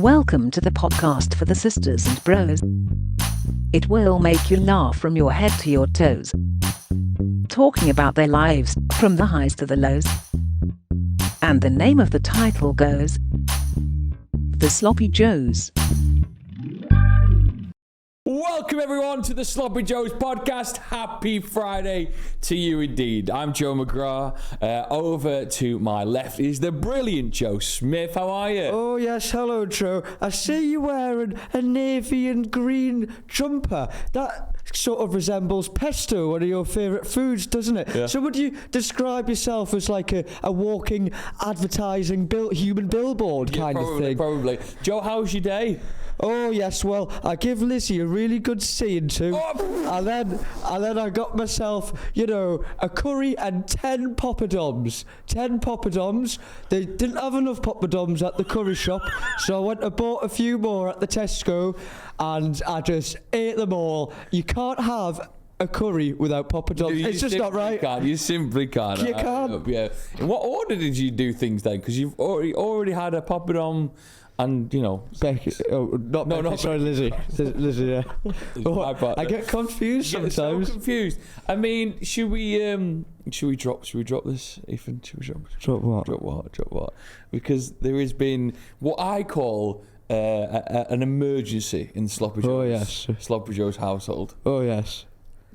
Welcome to the podcast for the sisters and bros. It will make you laugh from your head to your toes. Talking about their lives, from the highs to the lows. And the name of the title goes, The Sloppy Joes. Welcome everyone to the Sloppy Joes podcast. Happy Friday to you indeed. I'm Joe McGrath. Over to my left is the brilliant Joe Smith. How are you? Oh yes, hello Joe. I see you wearing a navy and green jumper. That sort of resembles pesto, one of your favourite foods, doesn't it? Yeah. So would you describe yourself as like a walking advertising human billboard kind of thing? Probably. Joe, how's your day? Oh yes, well I give Lizzie a really good seeing to, and then I got myself, a curry and 10 poppadoms. 10 poppadoms. They didn't have enough poppadoms at the curry shop, so I went and bought a few more at the Tesco, and I just ate them all. You can't have a curry without poppadoms. It's just not right. You simply can't. You can't. Yeah. In what order did you do things then? Because you've already had a poppadom. And Becky. Oh, not Becky. No, sorry, Lizzie. Lizzie, yeah. I get confused sometimes. So confused. I mean, should we drop this, Ethan? Should we drop what? Drop what? Because there has been what I call an emergency in Sloppy Joe's. Oh yes. Sloppy Joe's household. Oh yes.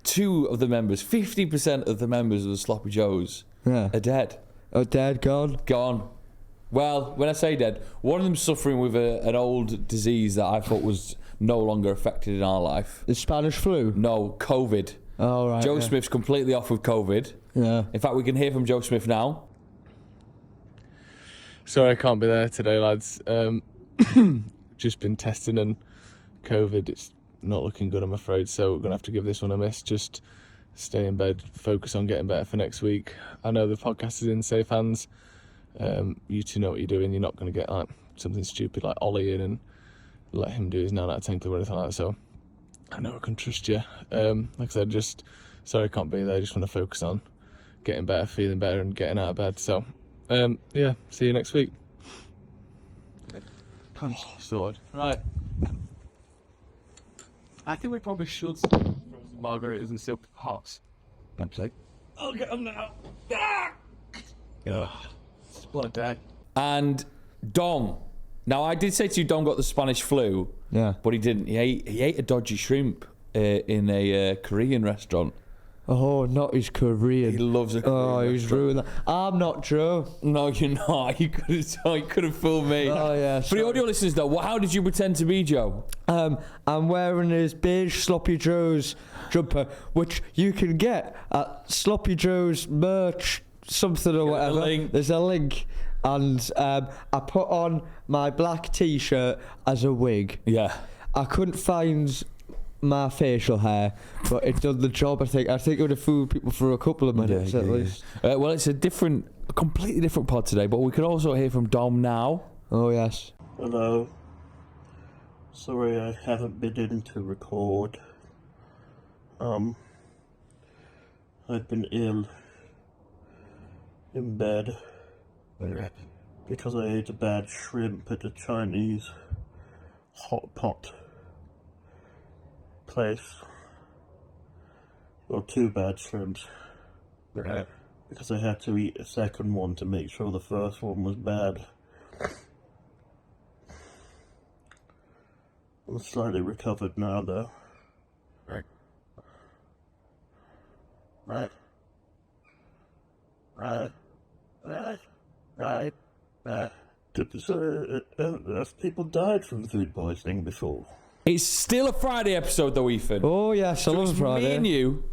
2 of the members, 50% of the members of the Sloppy Joe's, are dead. Oh, dead, Gone. Well, when I say dead, one of them's suffering with an old disease that I thought was no longer affected in our life. The Spanish flu? No, COVID. Oh, right. Joe Smith's completely off with COVID. Yeah. In fact, we can hear from Joe Smith now. Sorry I can't be there today, lads. Just been testing and COVID, it's not looking good, I'm afraid, so we're going to have to give this one a miss. Just stay in bed, focus on getting better for next week. I know the podcast is in safe hands. You two know what you're doing. You're not going to get like something stupid like Ollie in and let him do his 9 out of 10 club or anything like that. So I know I can trust you. Like I said, just sorry I can't be there. I just want to focus on getting better, feeling better, and getting out of bed. So yeah, see you next week. Sorted. Right. I think we probably should start margaritas and silk hearts. Absolutely. I'll get them now. What a day. And Dom. Now, I did say to you Dom got the Spanish flu. Yeah. But he didn't. He ate a dodgy shrimp in a Korean restaurant. Oh, not his Korean. He loves a Korean Oh, he's restaurant. ruined that. I'm not Joe. No, you're not. You could have fooled me. Oh, yeah. For the audio listeners, though, how did you pretend to be Joe? I'm wearing his beige Sloppy Joe's jumper, which you can get at Sloppy Joe's merch, something or whatever. There's a link. And I put on my black t-shirt as a wig. Yeah. I couldn't find my facial hair, but it done the job. I think it would have fooled people for a couple of minutes at least. Well, it's a completely different pod today, but we can also hear from Dom now. Oh yes. Hello. Sorry I haven't been in to record. I've been ill in bed because I ate a bad shrimp at a Chinese hot pot place. Well, 2 bad shrimps. Because I had to eat a second one to make sure the first one was bad. I'm slightly recovered now, though. Right. Have people died from food poisoning before? It's still a Friday episode, though, Ethan. Oh yes, I love Friday. Me and you,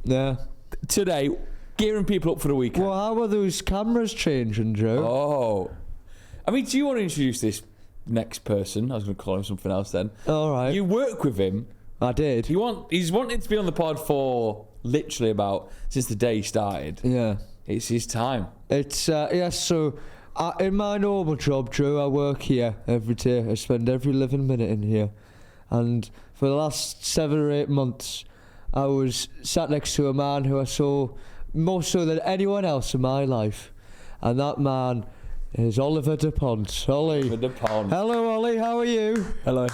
today, gearing people up for the weekend. Well, how are those cameras changing, Joe? Oh, I mean, do you want to introduce this next person? I was going to call him something else then. All right. You work with him. I did. He's wanted to be on the pod for literally since the day he started. Yeah. It's his time. It's yes. So, in my normal job, Joe, I work here every day. I spend every living minute in here, and for the last 7 or 8 months, I was sat next to a man who I saw more so than anyone else in my life, and that man, is Oliver DuPont. Ollie. Oliver DuPont. Hello, Ollie. How are you? Hello.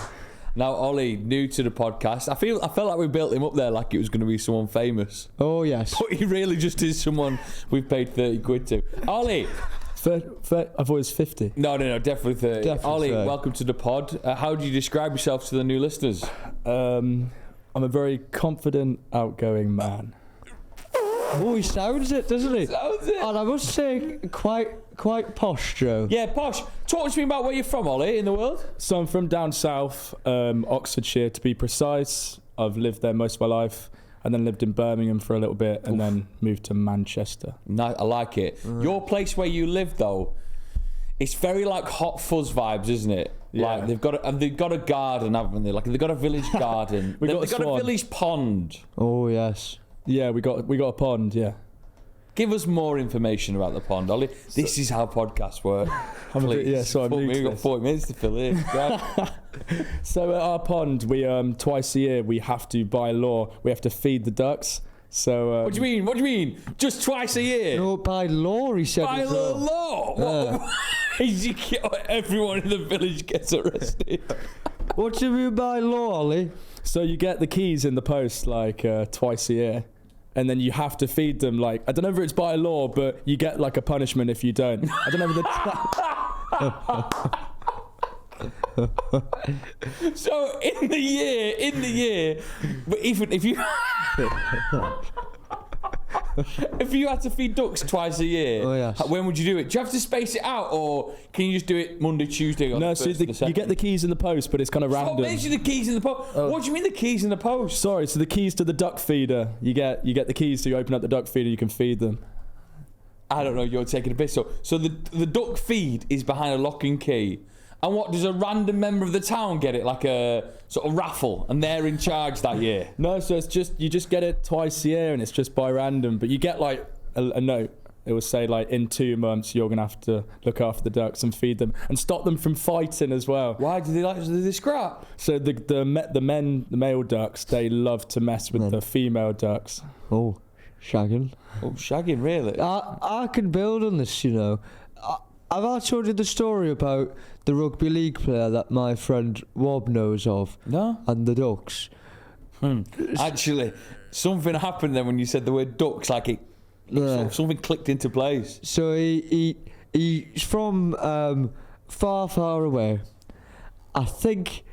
Now, Ollie, new to the podcast. I felt like we built him up there like it was going to be someone famous. Oh, yes. But he really just is someone we've paid 30 quid to. Ollie. I thought it was 50. No, definitely 30. Definitely Ollie, 30. welcome to the pod. How do you describe yourself to the new listeners? I'm a very confident, outgoing man. Oh, he sounds it, doesn't he? Sounds it. And I must say, quite posh, Joe. Yeah, posh. Talk to me about where you're from, Ollie, in the world. So I'm from down south, Oxfordshire to be precise. I've lived there most of my life, and then lived in Birmingham for a little bit, and then moved to Manchester. No, I like it. Your place where you live, though, it's very like Hot Fuzz vibes, isn't it? Yeah. Like they've got a garden, haven't they? Like they've got a village garden. We've got a they've got a swan. village pond. Oh, yes. Yeah, we got a pond. Yeah. Give us more information about the pond, Ollie. This is how podcasts work. I'm a bit- Please. yeah, so I'm Fuck new me, to we've got this. 40 minutes to fill in. Right? So at our pond, we twice a year we have to, by law, we have to feed the ducks. So What do you mean? What do you mean? Just twice a year? No, by law, he said. By as the well. law? What? Everyone in the village gets arrested. What do you mean by law, Ollie? So you get the keys in the post like twice a year, and then you have to feed them. Like, I don't know if it's by law, but you get like a punishment if you don't. I don't know if So in the year, but even if you if you had to feed ducks twice a year, Oh, yes. when would you do it? Do you have to space it out, or can you just do it Monday, Tuesday, or no. the So first and the you get the second? keys in the post, but it's kind of Stop random. mentioning the keys in the post. What do you mean the keys in the post? Sorry, so the keys to the duck feeder. You get the keys, so you open up the duck feeder, you can feed them. I don't know. You're taking a piss. So the duck feed is behind a lock and key. And what, does a random member of the town get it, like a sort of raffle, and they're in charge that year? No, so it's just you just get it twice a year, and it's just by random. But you get like a note. It will say like in 2 months you're gonna have to look after the ducks and feed them and stop them from fighting as well. Why do they scrap? So the male ducks, they love to mess with the female ducks. Oh, shagging. Oh, shagging, really? I can build on this, you know. Have I told you the story about the rugby league player that my friend Wob knows of? No. And the ducks? Actually, something happened then when you said the word ducks, like it Yeah. something clicked into place. So he's from far away. I think...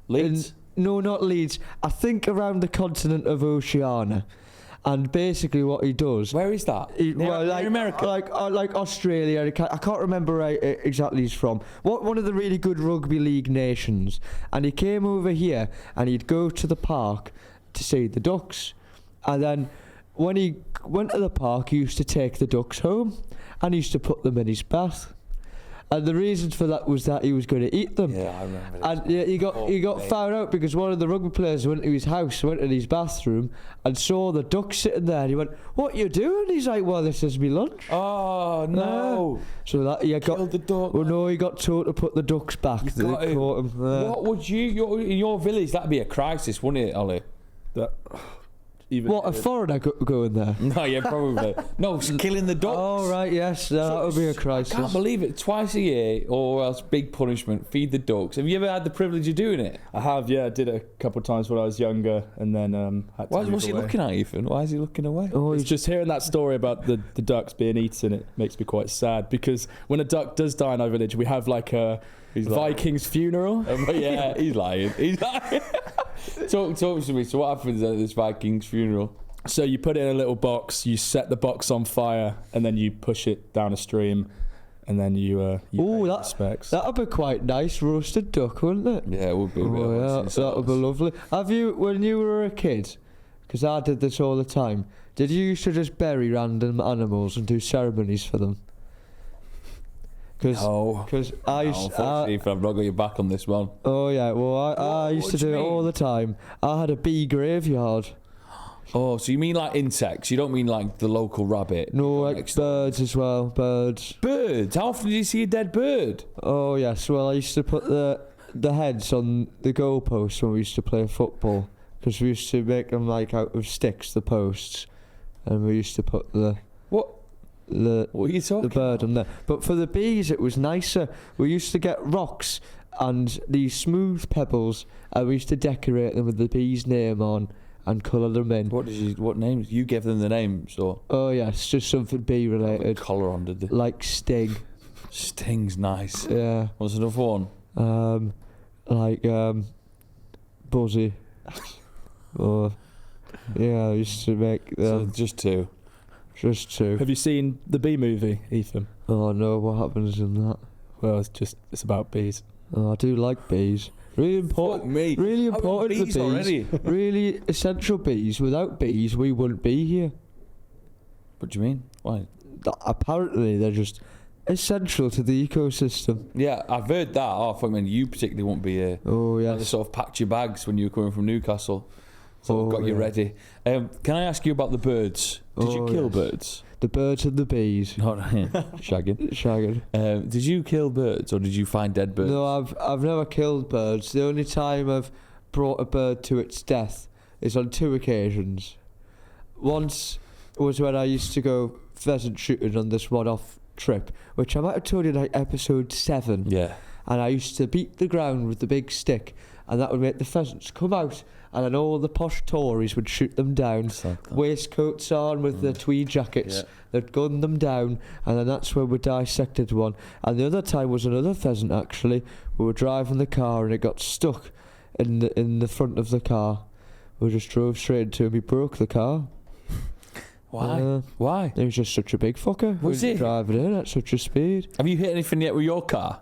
Leeds? No, not Leeds. I think around the continent of Oceania. And basically what he does... Where is that? Near near America? like Australia. I can't remember where exactly he's from. One of the really good rugby league nations. And he came over here and he'd go to the park to see the ducks. And then when he went to the park, he used to take the ducks home and he used to put them in his bath. And the reason for that was that he was going to eat them. Yeah, I remember this. And yeah, he got found out because one of the rugby players went to his house, went to his bathroom, and saw the duck sitting there. And he went, "What you doing?" He's like, "Well, this is me lunch." Oh, no. So that he got Killed the duck. Well, no, he got told to put the ducks back. They got him. caught him. What would in your village, that'd be a crisis, wouldn't it, Ollie? That, even What, a foreigner going there? No, yeah, probably. No, it's killing the ducks. Oh, right, yes, that would be a crisis. I can't believe it. Twice a year, or else big punishment, feed the ducks. Have you ever had the privilege of doing it? I have, yeah, I did it a couple of times when I was younger, and then had to move What's he away. looking at, Ethan? Why is he looking away? Oh, It's just hearing that story about the ducks being eaten, it makes me quite sad, because when a duck does die in our village, we have like a Vikings funeral. Yeah, he's lying. He's lying. Talk to me. So what happens at this Vikings funeral? So you put it in a little box, you set the box on fire, and then you push it down a stream, and then you pay respects. that'd be quite nice, roasted duck, wouldn't it? Yeah, it would be. Oh, yeah, that would be lovely. Have you, when you were a kid, because I did this all the time, did you used to just bury random animals and do ceremonies for them? No. Because I used Unfortunately, I've not got your back on this one. oh yeah, well I used what to do you do it all mean? the time. I had a bee graveyard. Oh, so you mean like insects? You don't mean like the local rabbit? No, like Next door. birds as well, birds. Birds? How often do you see a dead bird? Oh yes, well I used to put the heads on the goalposts when we used to play football, because we used to make them like out of sticks, the posts, and we used to put the What? What are you talking the bird about? on there. But for the bees, it was nicer. We used to get rocks and these smooth pebbles, and we used to decorate them with the bee's name on and colour them in. What names? You gave them the names, or Oh yes, just something bee related, collar on, did they? like Sting. Sting's nice. Yeah. What's another one? Like Buzzy. Or yeah, I used to make So just two. just two. Have you seen the Bee movie, Ethan? Oh no, what happens in that? Well, it's about bees. Oh, I do like bees. Really Fuck important. me. Really I've got important. The bees bees. already. Really essential bees. Without bees, we wouldn't be here. What do you mean? Why? Apparently, they're just essential to the ecosystem. Yeah, I've heard that. Oh, fuck, man, you particularly won't be here. Oh They yes. sort of packed your bags when you were coming from Newcastle. So Oh, got you yeah. ready. Can I ask you about the birds? Did you Oh, kill yes. birds? The birds and the bees. Not shagging. Shagging. Did you kill birds or did you find dead birds? No, I've never killed birds. The only time I've brought a bird to its death is on 2 occasions. Once was when I used to go pheasant shooting on this one-off trip, which I might have told you in like episode 7. Yeah. And I used to beat the ground with the big stick, and that would make the pheasants come out, and then all the posh Tories would shoot them down. Waistcoats on with the tweed jackets. Yeah. They'd gun them down, and then that's where we dissected one. And the other time was another pheasant, actually. We were driving the car, and it got stuck in the front of the car. We just drove straight into him. He broke the car. Why? Why? He was just such a big fucker. Was He he? was driving in at such a speed. Have you hit anything yet with your car?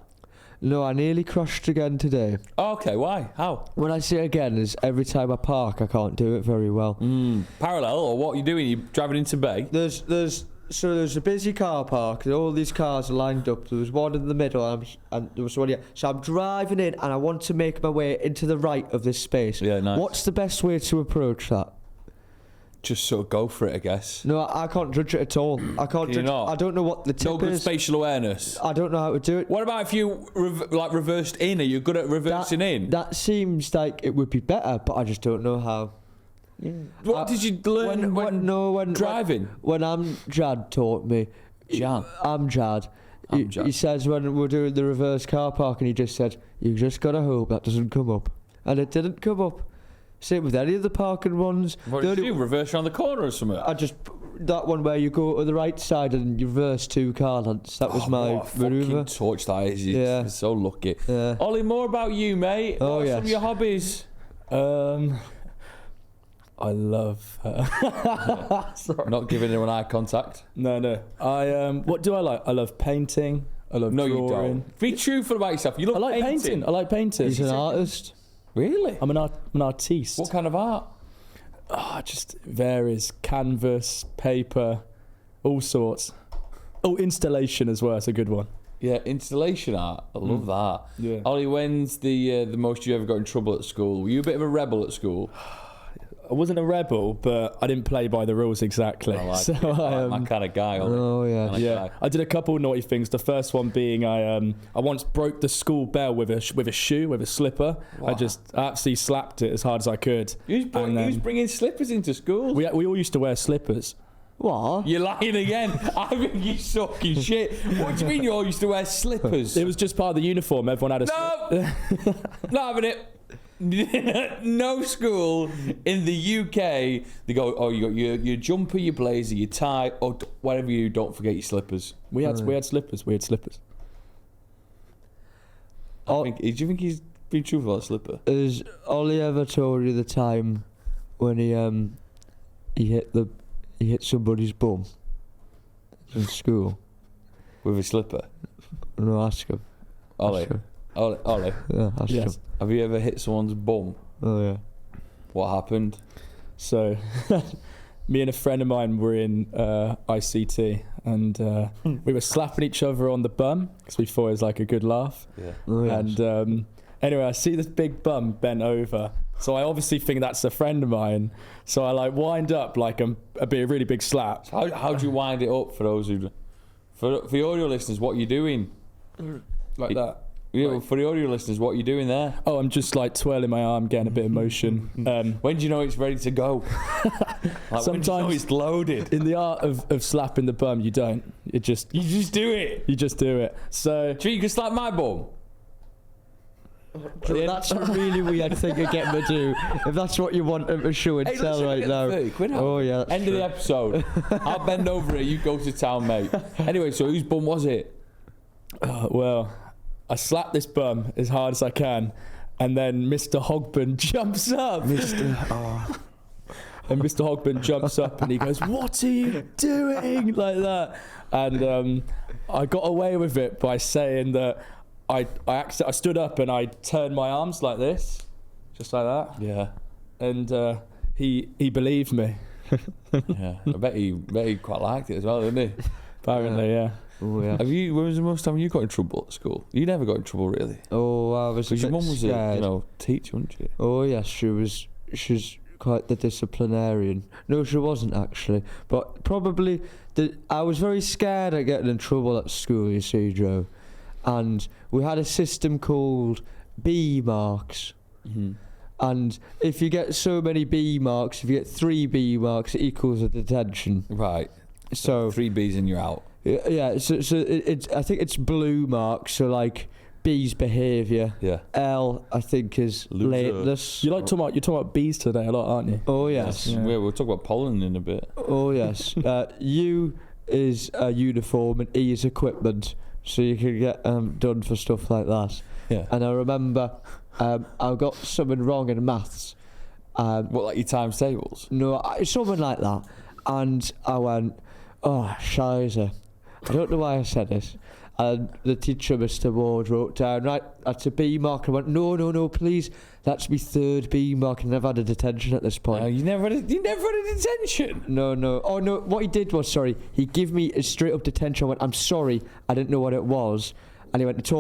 No, I nearly crashed again today. Oh, okay, why? How? When I say again, is every time I park, I can't do it very well. Parallel, or what are you doing? You driving into Bay? There's a busy car park, and all these cars are lined up. There was one in the middle, and there was one here. So I'm driving in, and I want to make my way into the right of this space. Yeah, nice. What's the best way to approach that? Just sort of go for it, I guess. No, I can't judge it at all. I can't Can you judge. not? I don't know what the No tip good is. spatial awareness. I don't know how to do it. What about if you reversed in? Are you good at reversing in? That seems like it would be better, but I just don't know how. What did you learn when driving? When Amjad taught me. Jan? Amjad. He says when we're doing the reverse car park, and he just said, you just gotta hope that doesn't come up. And it didn't come up. Same with any of the parking ones. What The did only- you do? Reverse around the corner or something? that one where you go to the right side and you reverse 2 car lengths. That was my what a manoeuvre. fucking torch that is. You're Yeah. so lucky. Yeah. Ollie, more about you, mate. Oh, What are some of yes. your hobbies? I love. Sorry. Not giving anyone eye contact. No. What do I like? I love painting. I love No, drawing. you don't. Be truthful about yourself. You love I like painting. I like painting. He's an artist. Really? I'm an artiste. What kind of art? It just varies. Canvas, paper, all sorts. Oh, installation as well. It's a good one. Yeah, installation art. I love that. Yeah. Ollie, when's the most you ever got in trouble at school? Were you a bit of a rebel at school? I wasn't a rebel, but I didn't play by the rules exactly. I like so it. I like my kind of guy. Ollie. Oh, yeah. Kinda yeah, guy. I did a couple of naughty things. The first one being I once broke the school bell with a shoe, with a slipper. Wow. I just absolutely slapped it as hard as I could. You was bringing slippers into school. We all used to wear slippers. What? You're lying again. I think you're sucking shit. What do you mean you all used to wear slippers? It was just part of the uniform. Everyone had a No! Not having it. No school in the UK. They go, oh, you got your jumper, your blazer, your tie, or whatever you do, don't forget your slippers. We had slippers. We had slippers. Oh, Do you think he's been truthful about slipper? has Ollie ever told you the time when he hit somebody's bum in school? With a slipper? No, ask him. Ollie. Ask him. Ollie. Yeah, ask Yes. him. Have you ever hit someone's bum? Oh yeah. What happened? So, me and a friend of mine were in ICT, and we were slapping each other on the bum because we thought it was like a good laugh. Yeah. Oh, yes. And anyway, I see this big bum bent over. So I obviously think that's a friend of mine. So I like wind up like a really big slap. How do you wind it up for those who... For the audio listeners, what are you doing? Like that. Yeah, well, for the audio listeners, what are you doing there? Oh, I'm just like twirling my arm, getting a bit of motion. When do you know it's ready to go? Like, when do you know Sometimes it's loaded. in the art of slapping the bum, you don't. You just do it. You just do it. So Do you think you can slap my bum? That's a really weird thing to get them to do. If that's what you want them to show and Hey, let's tell get right now. 30 quid out. Oh yeah. that's End of true. the episode. I'll bend over it. You go to town, mate. Anyway, so whose bum was it? well, I slap this bum as hard as I can, and then Mr. Hogburn jumps up. And Mr. Hogburn jumps up and he goes, "What are you doing?" like that. And I got away with it by saying that I stood up and I turned my arms like this, just like that. Yeah. And he believed me. Yeah. I bet he quite liked it as well, didn't he? Apparently, yeah. Oh yeah. When was the most time you got in trouble at school? You never got in trouble, really. Oh, I was. Because your mum was scared. a teacher, wasn't she? Oh yes, she was. She's quite the disciplinarian. No, she wasn't actually. But probably I was very scared at getting in trouble at school. You see, Joe, and we had a system called B marks. Mm-hmm. And if you get so many B marks, if you get 3 B marks, it equals a detention. Right. So 3 B's and you're out. yeah, so it's I think it's blue marks. So like B's behaviour. Yeah. L I think is Loser. lateness. You're talking about bees today a lot, aren't you? Oh yes. Yeah. We'll talk about pollen in a bit. Oh yes. U is uniform and E is equipment. So you can get done for stuff like that. Yeah. And I remember I got something wrong in maths. What, like your times tables? No, something like that. And I went, oh, shizer. I don't know why I said this. And the teacher, Mr. Ward, wrote down, right, that's a B mark. I went, no, please. That's my 3rd B mark. And I've had a detention at this point. You never had a detention? No. Oh, no. What he did was, he gave me a straight up detention. I went, I'm sorry. I didn't know what it was. And he went,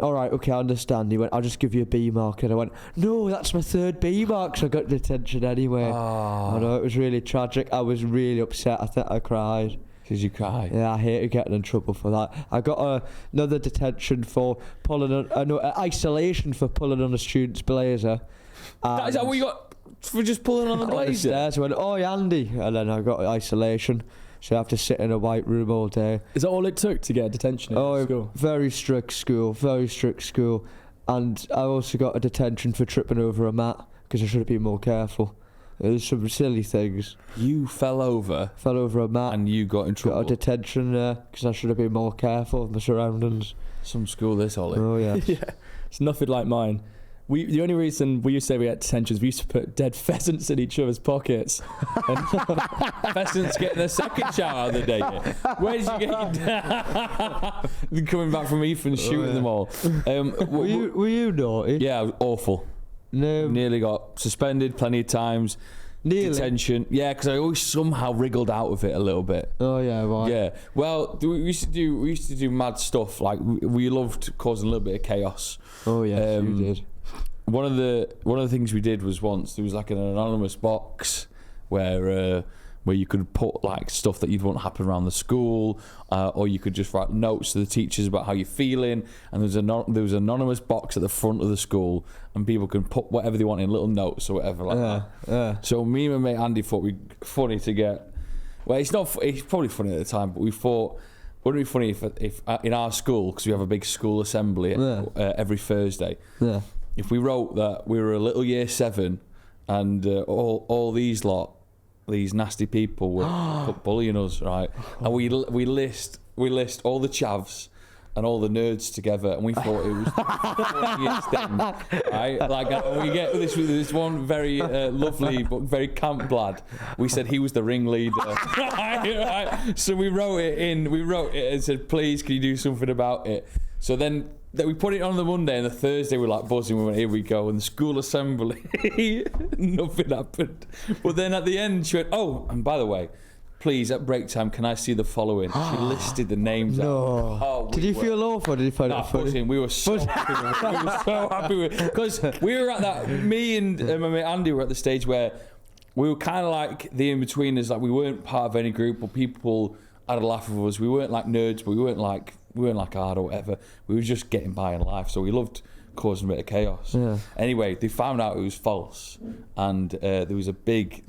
all right, okay, I understand. He went, I'll just give you a B mark. And I went, no, that's my 3rd B mark. So I got detention anyway. Oh. I know, it was really tragic. I was really upset. I think I cried. Did you cry? Yeah, I hated getting in trouble for that. I got another detention for isolation for pulling on a student's blazer. Is that what you got for just pulling on the On the blazer? stairs, I went, oh, Andy. And then I got isolation. So I have to sit in a white room all day. Is that all it took to get a detention in school? Very strict school. And I also got a detention for tripping over a mat because I should have been more careful. There's some silly things. You fell over A mat and you got in trouble. got a detention because I should have been more careful of my surroundings. Some school this, Ollie. Oh yeah. Yeah, it's nothing like mine. The only reason we used to say we had detentions, we used to put dead pheasants in each other's pockets. Pheasants getting their second shout out of the day. Where did you get coming back from Ethan shooting them all? Were you naughty? Yeah, I was awful. No. Nearly got suspended plenty of times. Nearly. Detention. Yeah, because I always somehow wriggled out of it a little bit. Oh yeah, right. Yeah. Well, we used to do mad stuff. Like we loved causing a little bit of chaos. Oh yes, you did. One of the things we did was once there was like an anonymous box where you could put like stuff that you'd want to happen around the school, or you could just write notes to the teachers about how you're feeling. And there was an anonymous box at the front of the school, and people can put whatever they want in, little notes or whatever like that. Yeah. So me and my mate Andy thought it'd be funny to get. Well, it's not. It's probably funny at the time, but we thought. Wouldn't it be funny if in our school, because we have a big school assembly every Thursday. Yeah. If we wrote that we were a little year 7 and all these nasty people were bullying us, right? And we list all the chavs and all the nerds together, and we thought it was funniest thing, right? Like we get this one very lovely but very camp lad. We said he was the ringleader. Right? So we wrote it and said, please, can you do something about it? So then we put it on the Monday, and the Thursday we're like buzzing. We went, here we go. And the school assembly, nothing happened. But then at the end, she went, oh, and by the way, please, at break time, can I see the following? She listed the names out. Oh, Did you feel awful? Did you find it funny? Buzzing. We were so happy. We were so happy with it. Because we were at that, me and my mate Andy were at the stage where we were kind of like the in-betweeners. Like we weren't part of any group, but people had a laugh with us. We weren't like nerds, but we weren't like weren't like hard or whatever. We were just getting by in life, so we loved causing a bit of chaos. Yeah. Anyway, they found out it was false, and there was a big.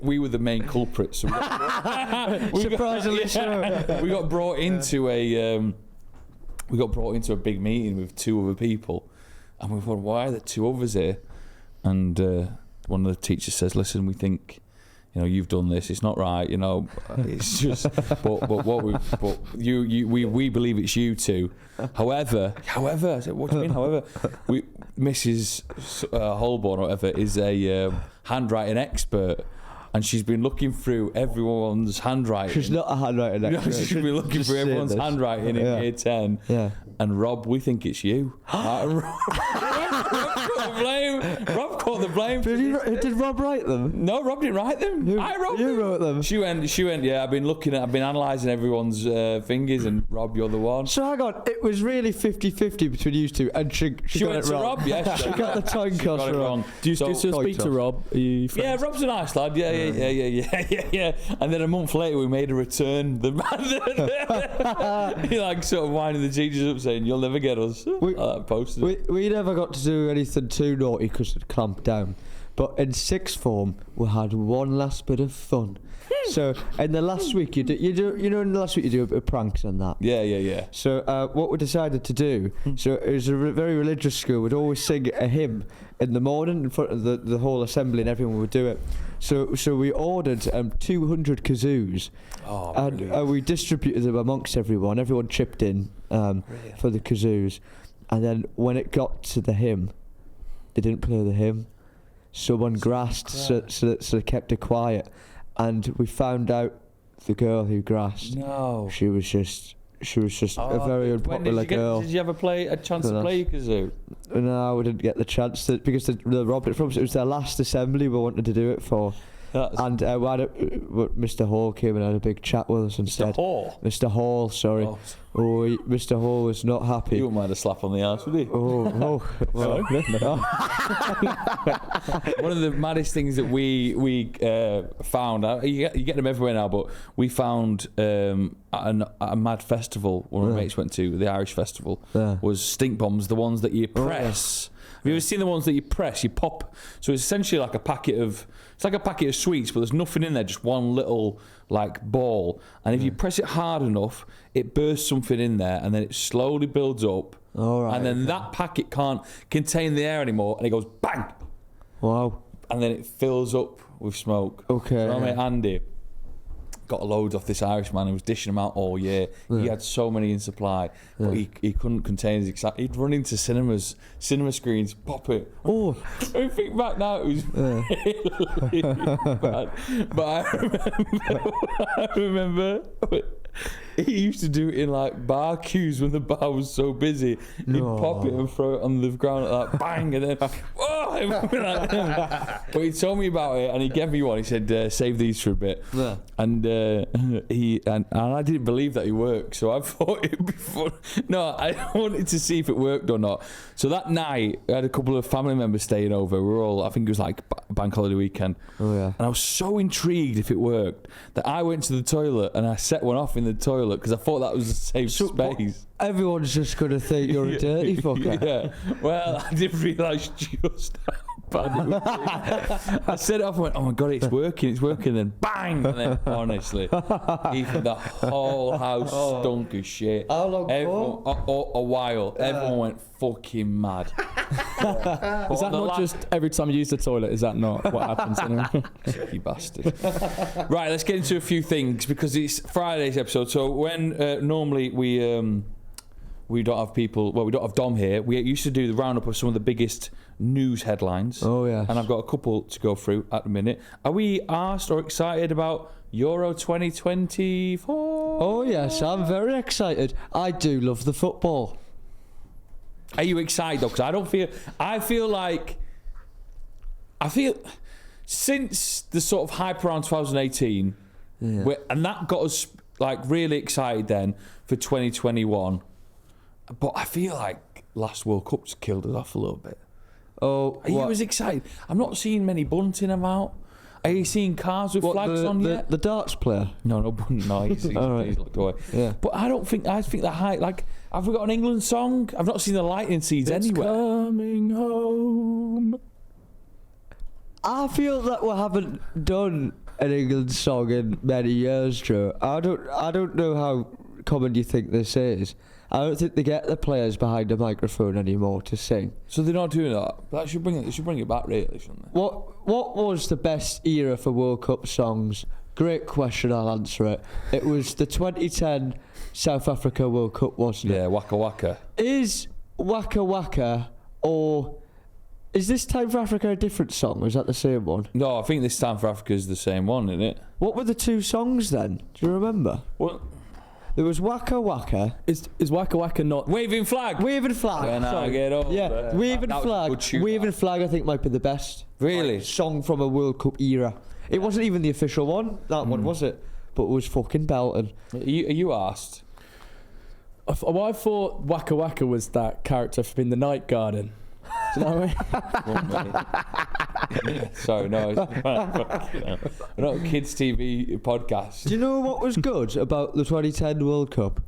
We were the main culprits. So Surprisingly so. We got brought into a. We got brought into a big meeting with 2 other people, and we thought, why are there 2 others here? And one of the teachers says, "Listen, we think, you've done this. It's not right. It's just, we believe it's you 2. However, I said, what do you mean? However, Mrs. Holborn or whatever is a handwriting expert." And she's been looking through everyone's handwriting. She's not a handwriting expert. She's been looking through everyone's handwriting in year 10. Yeah. And Rob, we think it's you. Rob caught the blame. Did Rob write them? No, Rob didn't write them. I wrote them. You wrote them. She went, yeah, I've been analysing everyone's fingers, and Rob, you're the one. So hang on, it was really 50-50 between you 2, and she got went it to wrong. Rob, yeah. She got the time cost got it wrong. Do you still speak to Rob? Are you friends? Yeah, Rob's a nice lad. Yeah. And then a month later, we made a return. The man, he sort of winding the teachers up, saying, "You'll never get us." Posted. We never got to do anything too naughty because it clamped down. But in 6th form, we had one last bit of fun. So in the last week, in the last week you do a pranks and that. Yeah. So what we decided to do, so it was a very religious school. We'd always sing a hymn in the morning in front of the whole assembly, and everyone would do it. So we ordered 200 kazoos, and we distributed them amongst everyone. Everyone chipped in for the kazoos, and then when it got to the hymn, they didn't play the hymn. Someone grasped, so they kept it quiet, and we found out the girl who grasped. No, she was just a very unpopular girl. Did you ever a chance to play kazoo? No, we didn't get the chance because the Robert Frumps, it was their last assembly we wanted to do it for. And Mr. Hall came and had a big chat with us and said, Mr. Hall, sorry. Mr. Hall was not happy. You wouldn't mind a slap on the arse, would you? Well. One of the maddest things that we found out, you get them everywhere now, but we found at a mad festival one of my mates went to, the Irish festival, was stink bombs, the ones that you press. Have you ever seen the ones that you press, you pop? So it's essentially like a packet of sweets, but there's nothing in there, just one little ball. And if you press it hard enough, it bursts something in there, and then it slowly builds up. And then that packet can't contain the air anymore, and it goes bang. Wow. And then it fills up with smoke. Okay. So my mate Andy got a load off this Irishman who was dishing them out all year. He had so many in supply, but he couldn't contain his excitement. He'd run into cinema screens, pop it. Oh, I think back now it was really bad. But I remember he used to do it in bar queues when the bar was so busy. He'd pop it and throw it on the ground bang, and then but he told me about it, and he gave me one. He said, "Save these for a bit." Yeah. And and I didn't believe that he worked, so I thought it'd be fun. No, I wanted to see if it worked or not. So that night, I had a couple of family members staying over. We were all, I think it was bank holiday weekend. Oh yeah. And I was so intrigued if it worked that I went to the toilet and I set one off in the toilet because I thought that was a safe space. Everyone's just going to think you're a dirty fucker. Yeah. Well, I didn't realise just how bad it was. I set it off and went, oh my God, it's working. And then bang. And then honestly, even the whole house stunk as shit. How long for? A while. Everyone went fucking mad. Is that not just every time you use the toilet? Is that not what happens? You bastard. Right, let's get into a few things because it's Friday's episode. So when normally we don't have people, we don't have Dom here. We used to do the roundup of some of the biggest news headlines. Oh yeah. And I've got a couple to go through at the minute. Are we asked or excited about Euro 2024? Oh yes, I'm very excited. I do love the football. Are you excited though? Because I feel since the sort of hype around 2018, and that got us really excited then for 2021. But I feel like last World Cup's killed us off a little bit. Oh, Are you as excited? I'm not seeing many bunting about. Are you seeing cars with flags on yet? The darts player. No, he's Alright. looked away. Yeah. But I think the height, like, have we got an England song? I've not seen the lightning seeds It's anywhere. coming home. I feel that we haven't done an England song in many years, Joe. I don't know how common you think this is. I don't think they get the players behind a microphone anymore to sing. So they're not doing that. They should bring it back, really, shouldn't they? What was the best era for World Cup songs? Great question, I'll answer it. It was the 2010 South Africa World Cup, wasn't it? Yeah, Waka Waka. Is Waka Waka, or is This Time for Africa a different song? Or is that the same one? No, I think This Time for Africa is the same one, isn't it? What were the two songs then? Do you remember? Well, There was Waka Waka. Is Waka Waka not? Waving Flag. Waving Flag. When I sorry. get older. Yeah, Waving That was a Flag. good tune, Waving that. Flag, I think, might be the best Really? song from a World Cup era. It wasn't even the official one, that one, was it? But it was fucking belting. Are you asked? Well, I thought Waka Waka was that character from In the Night Garden. Do you know what I mean? Sorry, no. We're not a kids' TV podcast. Do you know what was good about the 2010 World Cup?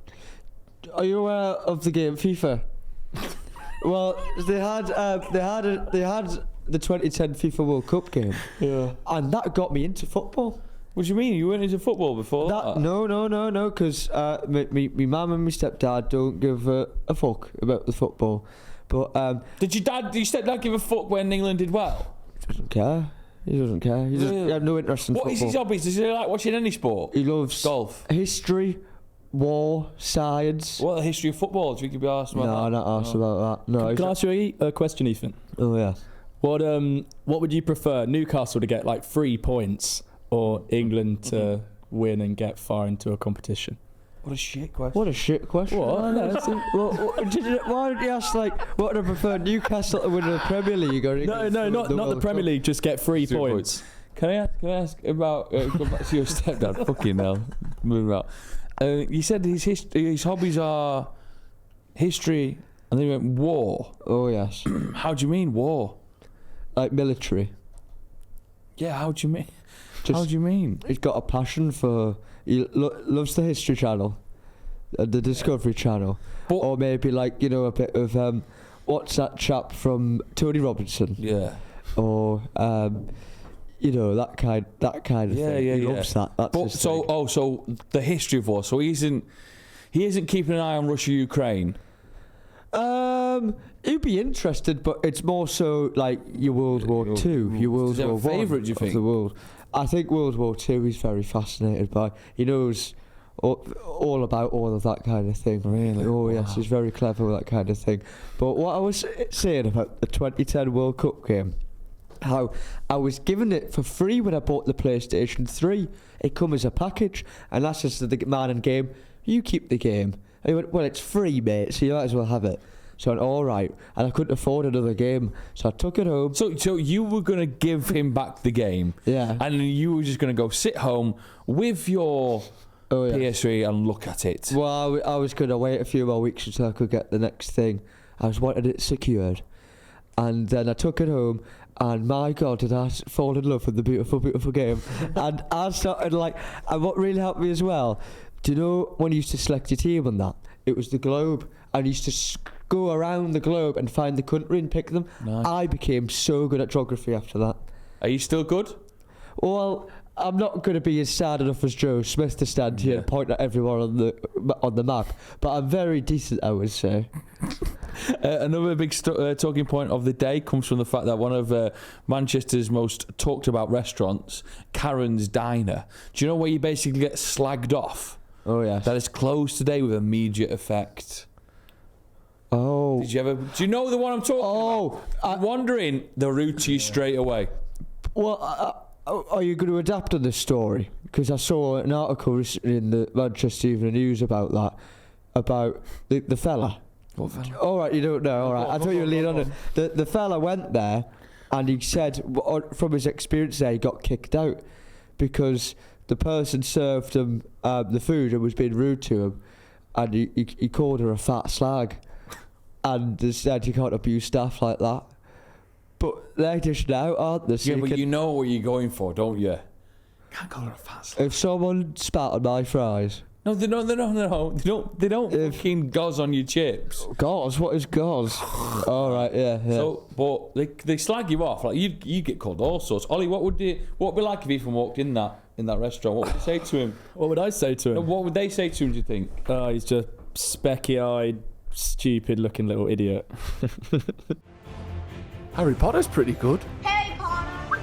Are you aware of the game FIFA? Well, they had the 2010 FIFA World Cup game, and that got me into football. What do you mean? You weren't into football before? No, because me mum and my stepdad don't give a fuck about the football. But Did your stepdad give a fuck when England did well? he doesn't care. He had no interest in What football. is his hobbies? Does he like watching any sport? He loves Golf. history, war, science. What the history of football? Do you could be asked about No, that? I'm not asked about that. No. Can I ask you a question, Ethan? Oh yeah. What would you prefer? Newcastle to get like 3 points, or England to win and get far into a competition? What a shit question. What a shit question. What? Why didn't you ask like what would I prefer, Newcastle to win the Premier League or No, England to win not the World Premier Cup? League. Just get 3 3 points. Can I ask about go back to your stepdad? Fucking hell, moving out. You said his hobbies are history, and then you went war. Oh yes. How do you mean war? Like military. Yeah, how do you mean? Just- How do you mean? He's got a passion for. He loves the History Channel, the Discovery Channel, But- or maybe like a bit of what's that chap from Tony Robinson, Yeah. or that kind of thing. He loves that. That's But his thing. so the history of war. So he isn't keeping an eye on Russia, Ukraine. He'd be interested, but it's more so like your World War Two, your World Is there a War One favourite, do you of think? the world. I think World War Two he's very fascinated by. He knows all about all of that kind of thing. Really? Oh yes, Wow. he's very clever with that kind of thing. But what I was saying about the 2010 World Cup game, how I was given it for free when I bought the PlayStation 3. It come as a package, and that's just the man in game. You keep the game. And he went, well, it's free, mate, so you might as well have it. So I went, all right, and I couldn't afford another game, so I took it home. So you were going to give him back the game, Yeah. and you were just going to go sit home with your Oh yeah. PS3 and look at it. Well, I was going to wait a few more weeks until I could get the next thing. I was wanting it secured, and then I took it home. And my God, did I fall in love with the beautiful, beautiful game. And I started and what really helped me as well, do you know when you used to select your team on that? It was the globe. And you used to go around the globe and find the country and pick them. Nice. I became so good at geography after that. Are you still good? Well, I'm not going to be as sad enough as Joe Smith to stand here and point at everyone on the map, but I'm very decent, I would say. Another big talking point of the day comes from the fact that one of Manchester's most talked about restaurants, Karen's Diner, do you know where you basically get slagged off? Oh yes. That is closed today with immediate effect. Oh. Do you know the one I'm talking Oh. about? I'm wondering the route to you straight away. Well, are you going to adapt on this story? Because I saw an article recently in the Manchester Evening News about that, about the fella. What fella? All right, you don't know. All right, I thought you were leaning on it. The fella went there, and he said from his experience there, he got kicked out because the person served him the food and was being rude to him, and he called her a fat slag, and they said you can't abuse staff like that. But they're just now, aren't they? So Yeah, but can- you know what you're going for, don't you? Can't call her a fat slag. if someone spat on my fries, No, they don't. They don't fucking goz on your chips. gauze, what is gauze? All right, yeah. So, but they slag you off. Like you get called all sorts. Ollie, what would it be like if Ethan walked in that restaurant? What would you say to him? What would I say to No, him? what would they say to him? Do you think? Oh, he's just specky-eyed, stupid-looking little idiot. Harry Potter's pretty good. Harry Potter.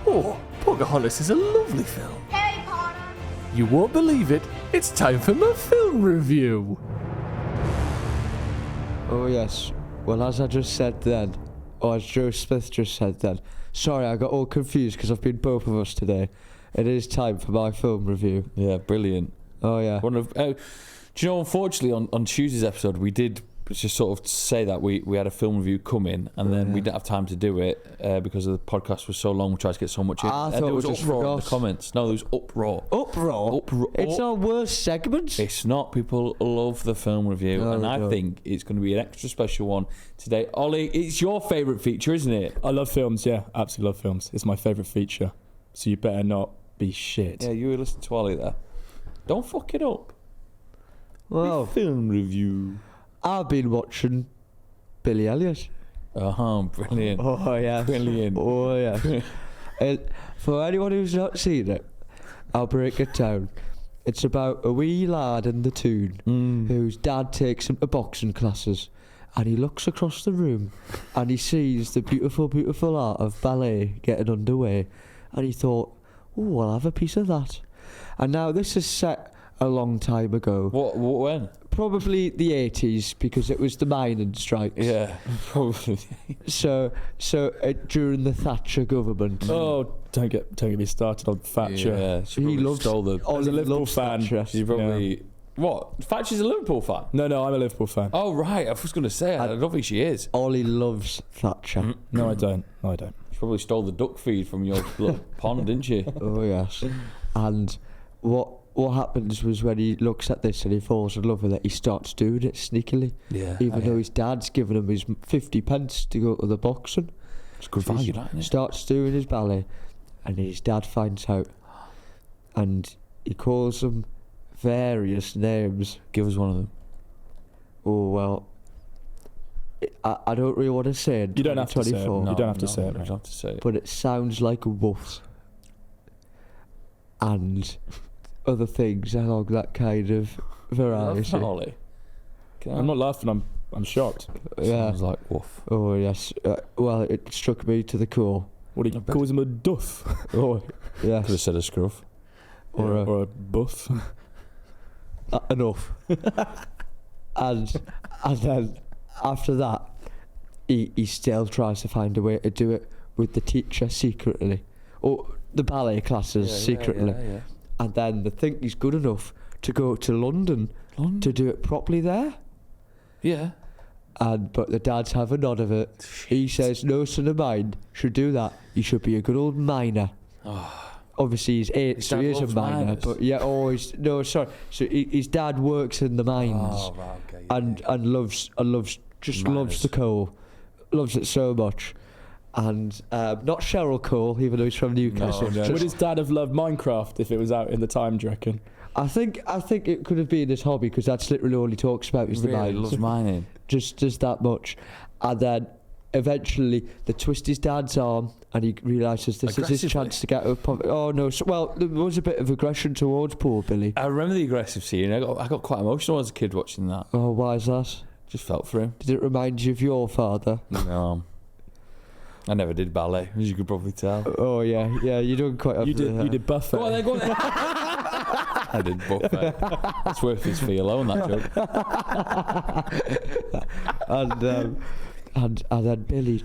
Oh, Pocahontas is a lovely film. Harry Potter. You won't believe it. It's time for my film review. Oh, yes. Well, as I just said then, or as Joe Smith just said then, sorry, I got all confused because I've been both of us today. It is time for my film review. Yeah, brilliant. Oh, yeah. Do you know? Unfortunately, on Tuesday's episode, we did just sort of say that we had a film review coming, and then we didn't have time to do it because the podcast was so long. We tried to get so much in. I And thought there we was just uproar in the forgot. comments. No, there was uproar. Uproar? It's our worst segment? It's not. People love the film review, No, and they I don't. think it's going to be an extra special one today. Ollie, it's your favourite feature, isn't it? I love films, yeah. Absolutely love films. It's my favourite feature. So you better not be shit. Yeah, you were listening to Ollie there. Don't fuck it up. Well, Film review. I've been watching Billy Elliot. Oh, brilliant. Oh, yeah. Brilliant. Oh, yeah. For anyone who's not seen it, I'll break it down. It's about a wee lad in the toon whose dad takes him to boxing classes, and he looks across the room and he sees the beautiful, beautiful art of ballet getting underway, and he thought, oh, I'll have a piece of that. And now this is set a long time ago. What when? Probably the 80s, because it was the mining strikes. Yeah, probably. So during the Thatcher government. Oh, don't get me started on Thatcher. Yeah, she He probably loves- stole the. Oh, As a he Liverpool loves fan, Thatcher. She probably. What? Thatcher's a Liverpool fan? No, I'm a Liverpool fan. Oh, right. I was going to say, I don't think she is. Ollie loves Thatcher. No, I don't. She probably stole the duck feed from your little pond, didn't she? Oh, yes. And what happens was when he looks at this and he falls in love with it, he starts doing it sneakily. Yeah. Even though his dad's given him his 50 pence to go to the boxing. It's good value, that, isn't it? Starts doing his ballet, and his dad finds out. And he calls him various names. Give us one of them. Oh, well, I don't really want to say it. You don't have to say it. 24, You don't have to say it, You right? don't have to say it. but it sounds like woofs and other things along that kind of variety. Ollie. I'm not laughing. I'm shocked. Yeah. Sounds like woof. Oh, yes. Well, it struck me to the core. What he calls him a duff Oh, yes. Could have said a scruff. Or or a buff. enough. and then after that, he still tries to find a way to do it with the teacher secretly, or the ballet classes secretly. Yeah. And then they think he's good enough to go to London to do it properly there. Yeah. But the dads have a nod of it. He says, no son of mine should do that. You should be a good old miner. Obviously he's 8, His so dad he is a loves miner. miners. But yeah, sorry. So his dad works in the mines Oh, right, okay. and loves Miners. the coal, loves it so much. And not Cheryl Cole, even though he's from Newcastle. No. Would his dad have loved Minecraft if it was out in the time, do you reckon? I think it could have been his hobby, because that's literally all he talks about is the Really mines. loves mining. just that much. And then eventually they twist his dad's arm and he realises this is his Aggressively? chance to get out of poverty. Oh no, well, there was a bit of aggression towards poor Billy. I remember the aggressive scene. I got quite emotional as a kid watching that. Oh, why is that? Just felt for him. Did it remind you of your father? No. I never did ballet, as you could probably tell. Oh yeah, you don't quite have You did buffet. Go on then, go on then. I did buffet. It's worth his fee alone, that joke. And then Billy,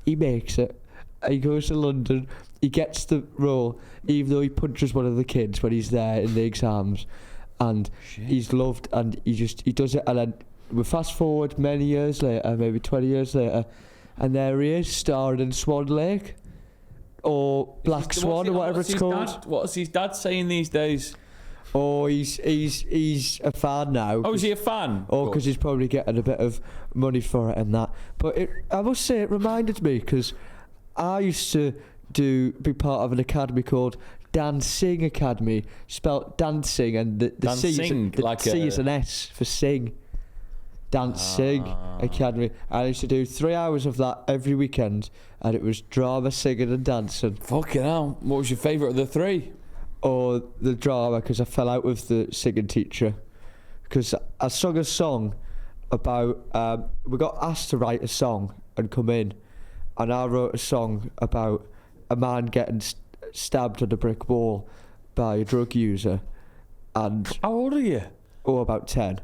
he makes it. He goes to London. He gets the role, even though he punches one of the kids when he's there in the exams, and he's loved. And he does it. And then we fast forward many years later, maybe 20 years later, and there he is starring in Swan Lake or Black Swan or whatever it's called. What's his dad saying these days? Oh, he's a fan now. Oh, is he a fan? Oh, because he's probably getting a bit of money for it and that. But I must say, it reminded me, because I used to be part of an academy called Dancing Academy, spelt dancing, and the C is an S for sing. Dancing Academy. I used to do 3 hours of that every weekend, and it was drama, singing and dancing. Fucking hell. What was your favourite of the three? Or the drama, because I fell out with the singing teacher. Because I sung a song about... we got asked to write a song and come in, and I wrote a song about a man getting stabbed on a brick wall by a drug user. And how old are you? Oh, about 10.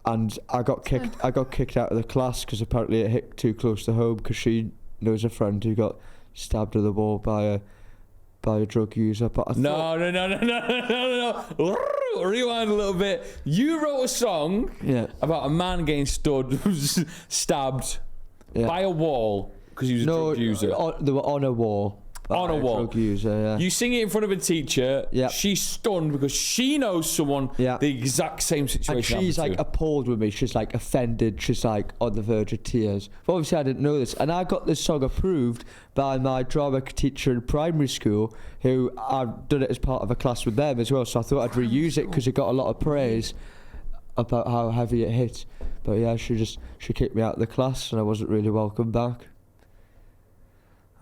And I got kicked out of the class because apparently it hit too close to home, because she knows a friend who got stabbed on the wall by a drug user. But I thought, No. Rewind a little bit. You wrote a song about a man getting stabbed by a wall because he was a drug user. They were on a wall. On a wall. Drug user, yeah. You sing it in front of a teacher. Yeah. She's stunned because she knows someone the exact same situation. And she's like appalled with me. She's like offended. She's like on the verge of tears. But obviously I didn't know this. And I got this song approved by my drama teacher in primary school, who I've done it as part of a class with them as well. So I thought I'd reuse it because it got a lot of praise about how heavy it hit. But yeah, she kicked me out of the class and I wasn't really welcome back.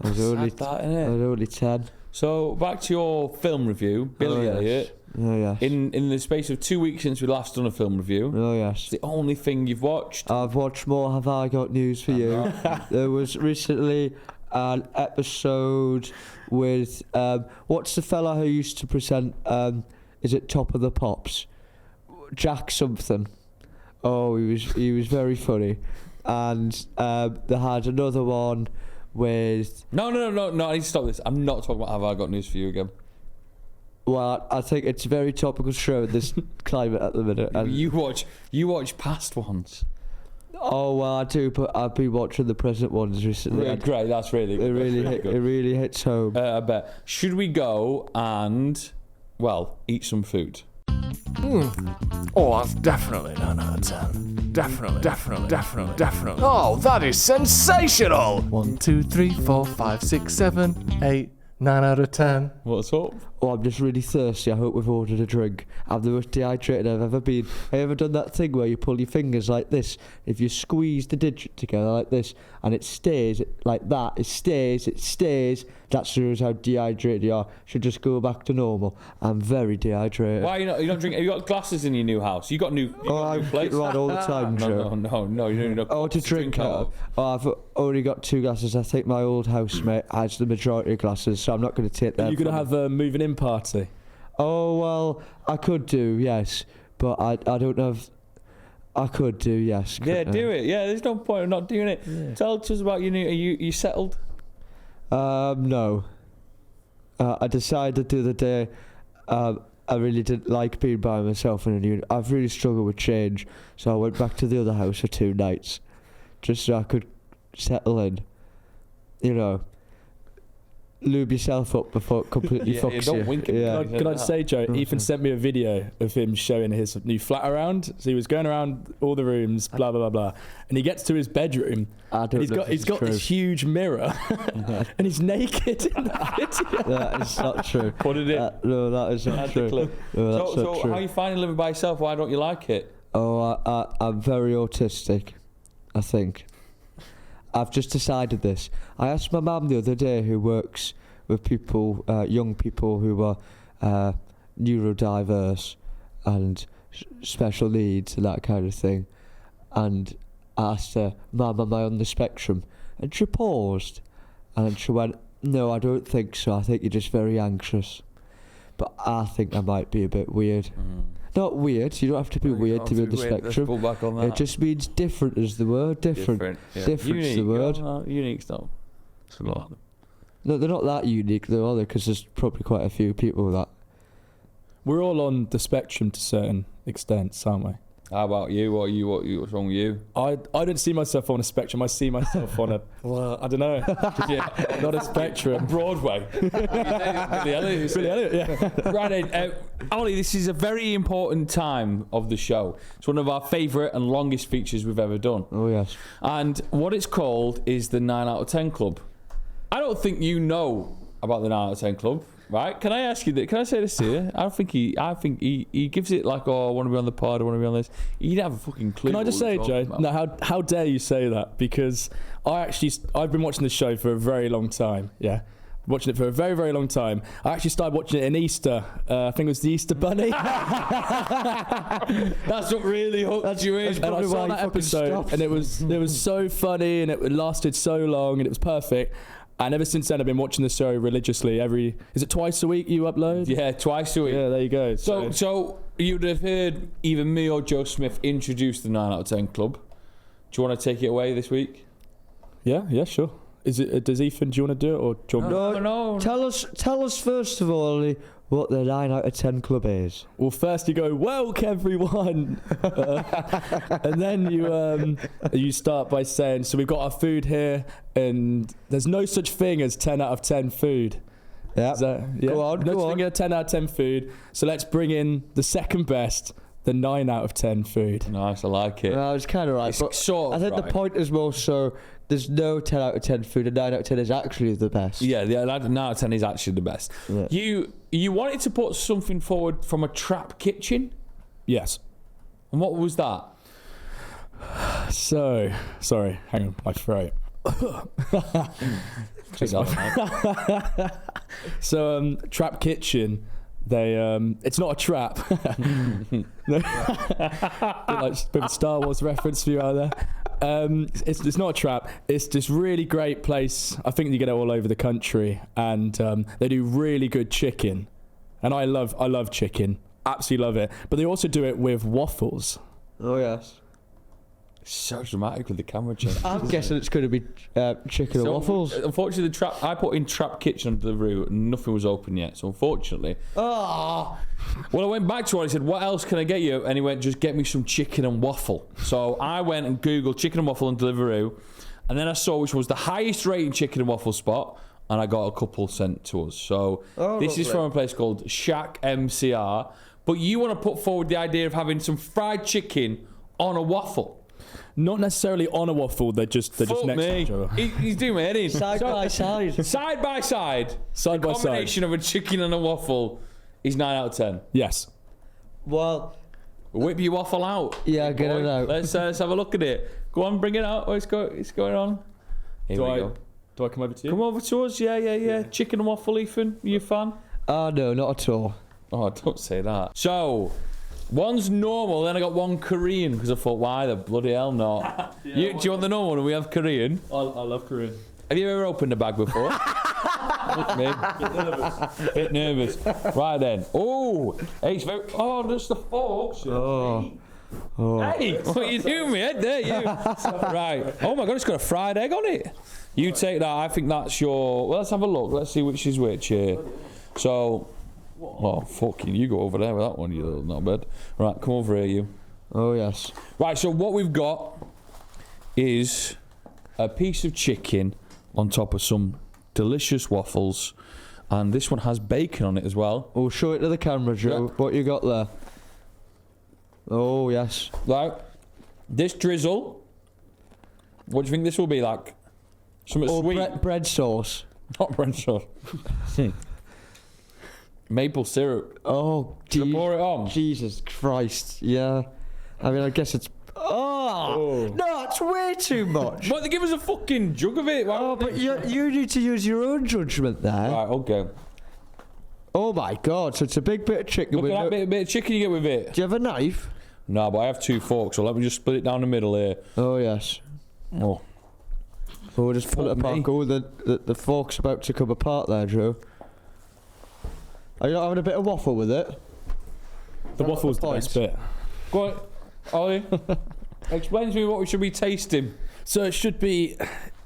I was only 10. So back to your film review, Billy Elliot. Oh yes. In the space of 2 weeks since we last done a film review. Oh yes. It's the only thing you've watched. I've watched more. Have I got news for you? There was recently an episode with what's the fella who used to present? Is it Top of the Pops? Jack something. Oh, he was very funny, and they had another one with... No, I need to stop this. I'm not talking about Have I Got News for You again. Well, I think it's a very topical show in this climate at the minute. And you watch past ones. Oh, well, I do, but I've been watching the present ones recently. Yeah, great, that's really good. It really hits home. I bet. Should we go and, well, eat some food? Oh, that's definitely 9 out of 10. Definitely. Oh, that is sensational! 1, 2, 3, 4, 5, 6, 7, 8, 9 out of 10. What's up? Oh, I'm just really thirsty. I hope we've ordered a drink. I'm the most dehydrated I've ever been. Have you ever done that thing where you pull your fingers like this? If you squeeze the digit together like this, and it stays like that, it stays. That shows how dehydrated you are. Should just go back to normal. I'm very dehydrated. Why you not drinking? Have you got glasses in your new house? You got new plates? I all the time, Joe. No. You don't know. To drink out. I've only got 2 glasses. I think my old housemate has the majority of glasses, so I'm not going to take that. Are you going to have a moving in party? Oh, well, I could do, yes. But I don't have... I could do, yes. Yeah, do it. Yeah, there's no point of not doing it. Yeah. Tell us about your new... Are you settled? No. I decided the other day I really didn't like being by myself in a new... I've really struggled with change, so I went back to the other house for 2 nights just so I could settle in. You know, lube yourself up before it completely fucks don't you. Wink at Yeah. Can I just say, Joe, Ethan sent me a video of him showing his new flat around. So he was going around all the rooms, blah, blah, blah, blah. And he gets to his bedroom. He's got this huge mirror and he's naked in the video. That is not true. Put it in. No, that is not true. No, that's not true. How are you finding living by yourself? Why don't you like it? Oh, I'm very autistic, I think. I've just decided this. I asked my mum the other day, who works with people, young people who are neurodiverse and special needs and that kind of thing. And I asked her, Mum, am I on the spectrum? And she paused. And she went, no, I don't think so. I think you're just very anxious. But I think I might be a bit weird. Not weird. You don't have to be weird to be on the spectrum. Let's pull back on that. It just means different is the word. Different is the word. Unique stuff. It's a lot. No, they're not that unique though, are they? Because there's probably quite a few people that... We're all on the spectrum to certain extents, aren't we? How about you? What's wrong with you? I don't see myself on a spectrum. I see myself on a, well, I don't know. Yeah, not a spectrum. Broadway. Billy Elliot. Yeah. Right then, Ollie, this is a very important time of the show. It's one of our favourite and longest features we've ever done. Oh, yes. And what it's called is the 9 out of 10 Club. I don't think you know about the 9 out of 10 Club. Right? Can I ask you that? Can I say this to you? I think he gives it like, oh, I want to be on the pod, I want to be on this. He didn't have a fucking clue. Can I just say, Joe? No, how dare you say that? Because I've been watching this show for a very long time. Yeah, watching it for a very, very long time. I actually started watching it in Easter. I think it was the Easter Bunny. That's what really hooked you in. And I saw that episode, and it was so funny, and it lasted so long, and it was perfect. And ever since then, I've been watching the show religiously. Is it twice a week you upload? Yeah, twice a week. Yeah, there you go. So you'd have heard either me or Joe Smith introduce the 9 out of 10 Club. Do you want to take it away this week? Yeah, sure. Does Ethan? Do you want to do it, or do you want me? No. Tell us first of all, Ollie, what the 9 out of 10 Club is. Well, first you go, "Welcome everyone," and then you start by saying, "So we've got our food here, and there's no such thing as 10 out of 10 food." Yeah. Go on. No such thing as 10 out of 10 food. So let's bring in the second best, the 9 out of 10 food. Nice, I like it. No, it's kind of right. It's But sort of I think right. the point is more so there's no 10 out of 10 food, and 9 out of 10 is actually the best. Yeah, the 9 out of 10 is actually the best. Yeah. You wanted to put something forward from a trap kitchen? Yes. And what was that? So, sorry, hang on, my throat. So, Trap Kitchen, it's not a trap. Bit of Star Wars reference for you out there. It's not a trap. It's this really great place. I think you get it all over the country, and they do really good chicken. And I love chicken, absolutely love it. But they also do it with waffles. Oh, yes. So dramatic with the camera change. I'm guessing it's going to be chicken and waffles. Unfortunately, I put in Trap Kitchen under the roof and nothing was open yet. So unfortunately, well, I went back to him and I said, "What else can I get you?" And he went, "Just get me some chicken and waffle." So I went and Googled chicken and waffle on Deliveroo, and then I saw which was the highest rating chicken and waffle spot, and I got a couple sent to us. So this is from a place called Shack MCR. But you want to put forward the idea of having some fried chicken on a waffle. Not necessarily on a waffle, they're just next to each other. He's doing my head in. Side by side. Side by side. Side by The side. combination of a chicken and a waffle is 9 out of 10. Yes. Well, Whip your waffle out. yeah, big get boy. it out. Let's have a look at it. Go on, bring it out. What's going on? Here we go. Do I come over to you? Come over to us. Yeah. Chicken and waffle, Ethan. You a fan? Oh, no, not at all. Oh, don't say that. So, one's normal, then I got one Korean because I thought, why the bloody hell not? Do you want the normal one and we have Korean? I love Korean. Have you ever opened a bag before? Look me. Bit nervous. Right then. Oh, hey, it's very. Oh, that's the forks. Oh. Hey, what are you doing, mate? There you. Right. Oh my God, it's got a fried egg on it. You take that. I think that's your. Well, let's have a look. Let's see which is which here. So. Oh, fucking, you go over there with that one, you little knobhead. Right, come over here, you. Oh, yes. Right, so what we've got is a piece of chicken on top of some delicious waffles, and this one has bacon on it as well. Oh, show it to the camera, Joe. Yeah. What you got there? Oh, yes. Right, this drizzle, what do you think this will be like? Something sweet? Bread sauce. Not bread sauce. Maple syrup. Oh, Should I pour it on? Jesus Christ. Yeah. I mean, I guess it's... Oh. No, it's way too much. But they give us a fucking jug of it. Why Oh, don't they- but you need to use your own judgment there. Right, okay. Oh, my God. So it's a big bit of chicken. Look with at that bit of chicken you get with it. Do you have a knife? No, but I have 2 forks, so let me just split it down the middle here. Oh, yes. Oh. Oh, just pull it Fuck apart. me. Go, the fork's about to come apart there, Joe. Are you not having a bit of waffle with it? The waffle's the points. best bit. Go on, Ollie. Explain to me what we should be tasting. So it should be,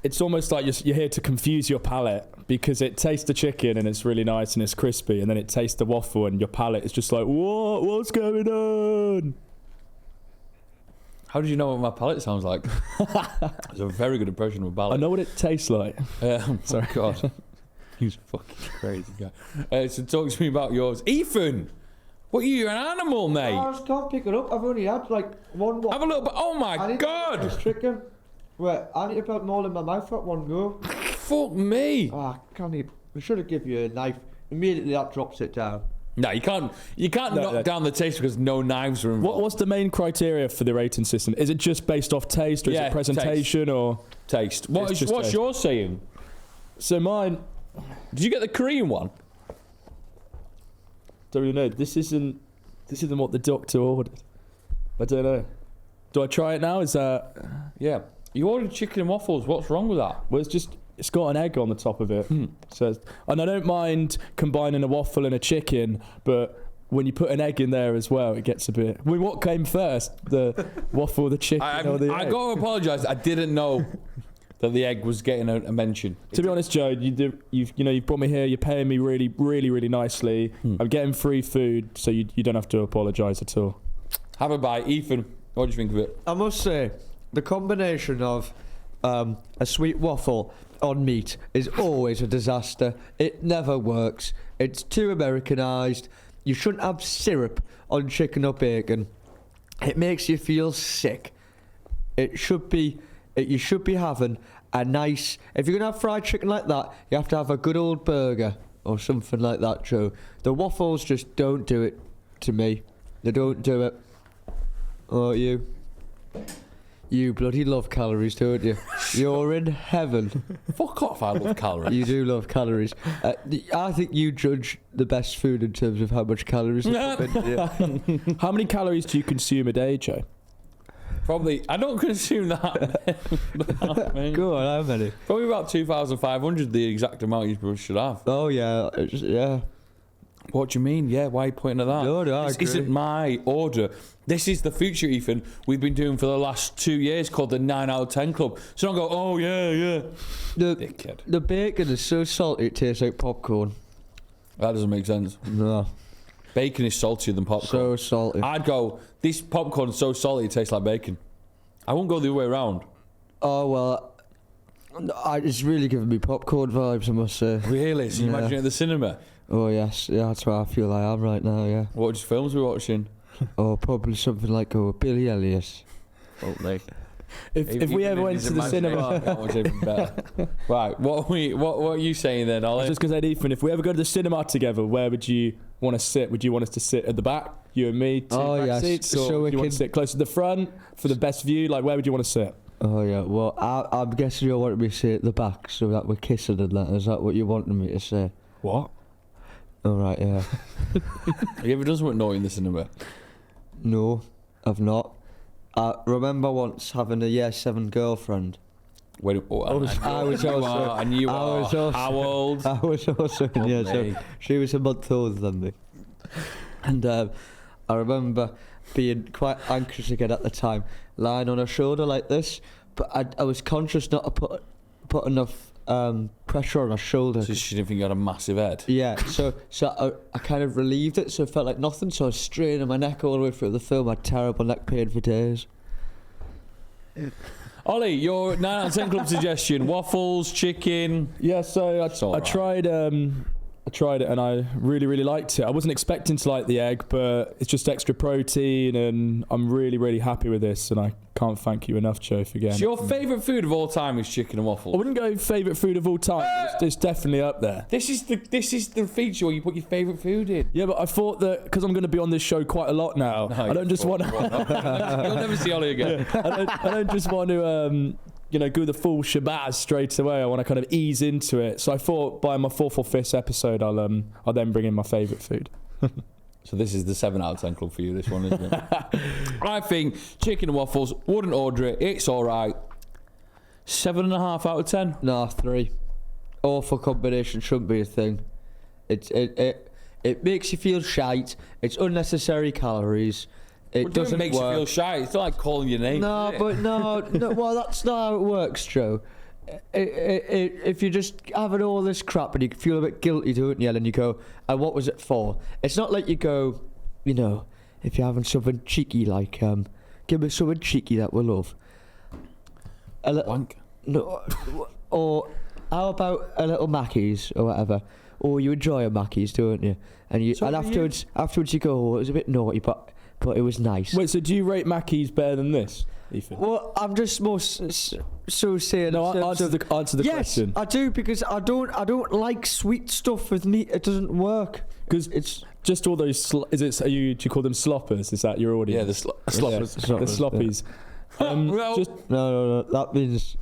it's almost like you're here to confuse your palate, because it tastes the chicken and it's really nice and it's crispy, and then it tastes the waffle and your palate is just like, what's going on? How did you know what my palate sounds like? It's a very good impression of a palate. I know what it tastes like. Sorry, God. He's a fucking crazy guy. So talk to me about yours. Ethan! What, you're an animal, mate? I just can't pick it up. I've only had like one. Have a little bit. Oh my God! It's chicken. Wait, I need to put more in my mouth at one go. Fuck me! Ah, can't even. I should have given you a knife. Immediately that drops it down. No, you can't. You can't knock down the taste because no knives are involved. What's the main criteria for the rating system? Is it just based off taste, or is it presentation, or taste? What's taste. yours saying? So mine. Did you get the Korean one? Don't really know. This isn't what the doctor ordered. I don't know. Do I try it now? Is that? Yeah. You ordered chicken and waffles. What's wrong with that? Well, it's got an egg on the top of it. So, and I don't mind combining a waffle and a chicken, but when you put an egg in there as well, it gets a bit. I mean, what came first, the waffle, or the chicken, or the egg? I got to apologise. I didn't know that the egg was getting a mention. To be honest, Joe, you've brought me here. You're paying me really, really, really nicely. I'm getting free food, so you don't have to apologise at all. Have a bite, Ethan. What do you think of it? I must say, the combination of a sweet waffle on meat is always a disaster. It never works. It's too Americanized. You shouldn't have syrup on chicken or bacon. It makes you feel sick. You should be having a nice. If you're gonna have fried chicken like that, you have to have a good old burger or something like that, Joe. The waffles just don't do it to me. They don't do it. Oh, you bloody love calories, don't you? You're in heaven. Fuck off, I love calories. You do love calories. I think you judge the best food in terms of how much calories they put into it. How many calories do you consume a day, Joe? Probably, I don't consume that many. Go on, how many? Probably about 2,500, the exact amount you should have. Oh, yeah. Yeah. What do you mean? Yeah, why are you pointing at that? No, this I agree. isn't my order. This is the future, Ethan, we've been doing for the last 2 years, called the 9 out of 10 club. So don't go, oh, yeah. Dickhead. The bacon is so salty it tastes like popcorn. That doesn't make sense. No. Bacon is saltier than popcorn. So salty. I'd go, this popcorn is so salty it tastes like bacon. I won't go the other way around. Oh, well, it's really giving me popcorn vibes, I must say. Really? So you imagine it at the cinema? Oh, yes. Yeah, that's where I feel I am right now, yeah. What films are we watching? Oh, probably something like Billy Elliot. If we ever went to the cinema, that was even better. Right, what are you saying then, I Ollie? was just going to say, Ethan, if we ever go to the cinema together, where would you want to sit? Would you want us to sit at the back, you and me, two back yes. seats, or So we do you want to sit close to the front for the best view? Like, where would you want to sit? Oh, yeah. Well, I'm guessing you wanted me to sit at the back so that we're kissing and that. Is that what you wanted me to say? What? All right, yeah. Have you ever done something naughty in the cinema? No, I've not. I remember once having a year 7 girlfriend. Wait, I was also how old? I was also in year 7. She was a month older than me. And I remember being quite anxious again at the time, lying on her shoulder like this, but I was conscious not to put enough pressure on her shoulder. So she didn't think you had a massive head? Yeah, so I kind of relieved it, so it felt like nothing, so I was straining my neck all the way through the film. I had terrible neck pain for days. Ollie, your 9 out of 10 club suggestion: waffles, chicken. Yeah, so I tried it and I really, really liked it. I wasn't expecting to like the egg, but it's just extra protein and I'm really, really happy with this, and I can't thank you enough, Joe, for getting So your favourite food of all time is chicken and waffles? I wouldn't go favourite food of all time. It's definitely up there. This is the feature where you put your favourite food in. Yeah, but I thought that because I'm going to be on this show quite a lot now, I don't just want to... You'll never see Ollie again. I don't just want to... go the full shabazz straight away. I want to kind of ease into it. So I thought by my 4th or 5th episode, I'll then bring in my favourite food. So this is the 7 out of 10 club for you, this one, isn't it? I think chicken and waffles, wouldn't order it, it's alright. 7.5 out of 10. Nah, 3. Awful combination, shouldn't be a thing. It makes you feel shite. It's unnecessary calories. It doesn't make you feel shy. It's not like calling your name. No, but no. Well, that's not how it works, Joe. If you're just having all this crap and you feel a bit guilty, don't you? And you go, and what was it for? It's not like you go, if you're having something cheeky like, give me something cheeky that we love. Wank. No, or how about a little Mackey's or whatever? Or you enjoy a Mackey's, don't you? And So do you? afterwards you go, oh, it was a bit naughty, but it was nice. Wait, so do you rate Mackey's better than this, Ethan? Well, I'm just more so saying. No, in terms answer the yes, question. I do, because I don't like sweet stuff with meat. It doesn't work. Because it's just all those. Do you call them sloppers? Is that your audience? Yeah, the sloppers. The sloppies. Well- just No. That means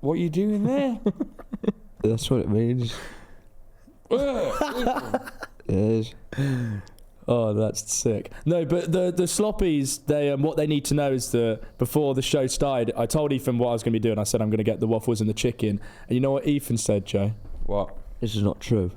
What are you doing there? that's what it means. Yes. oh, that's sick. No, but the sloppies. They what they need to know is that before the show started, I told Ethan what I was going to be doing. I said I'm going to get the waffles and the chicken. And you know what Ethan said, Joe? What? This is not true.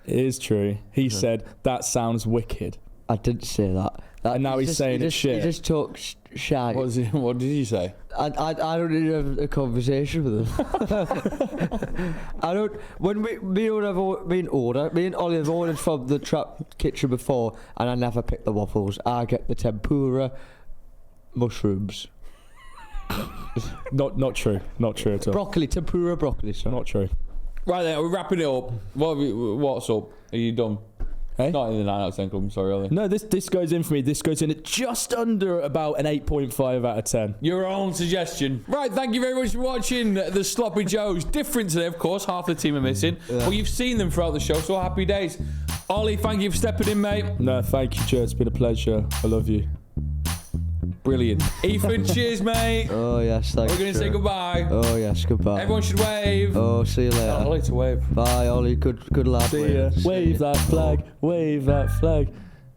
It is true. He said that sounds wicked. I didn't say that. And now he's saying it's shit. He just talks shy. What did you say? I don't need to have a conversation with him. I don't. When me and Ollie have ordered from the trap kitchen before, and I never pick the waffles. I get the tempura mushrooms. Not true. Not true at all. Tempura broccoli. Sorry. Not true. Right then, we're wrapping it up. What's up? Are you done? Hey? Not in the 9 out of 10 club, I'm sorry, Ollie. No, this goes in for me. This goes in at just under about an 8.5 out of 10. Your own suggestion. Right, thank you very much for watching the Sloppy Joes. Different today, of course. Half the team are missing. But you've seen them throughout the show, so happy days. Ollie, thank you for stepping in, mate. No, thank you, Joe. It's been a pleasure. I love you. Brilliant. Ethan, cheers, mate. Oh yes, thanks. We're going to say goodbye. Oh yes, goodbye. Everyone should wave. Oh, see you later. Ollie to wave. Bye, Ollie. Good lad. See ya. Wave that flag. Wave that flag.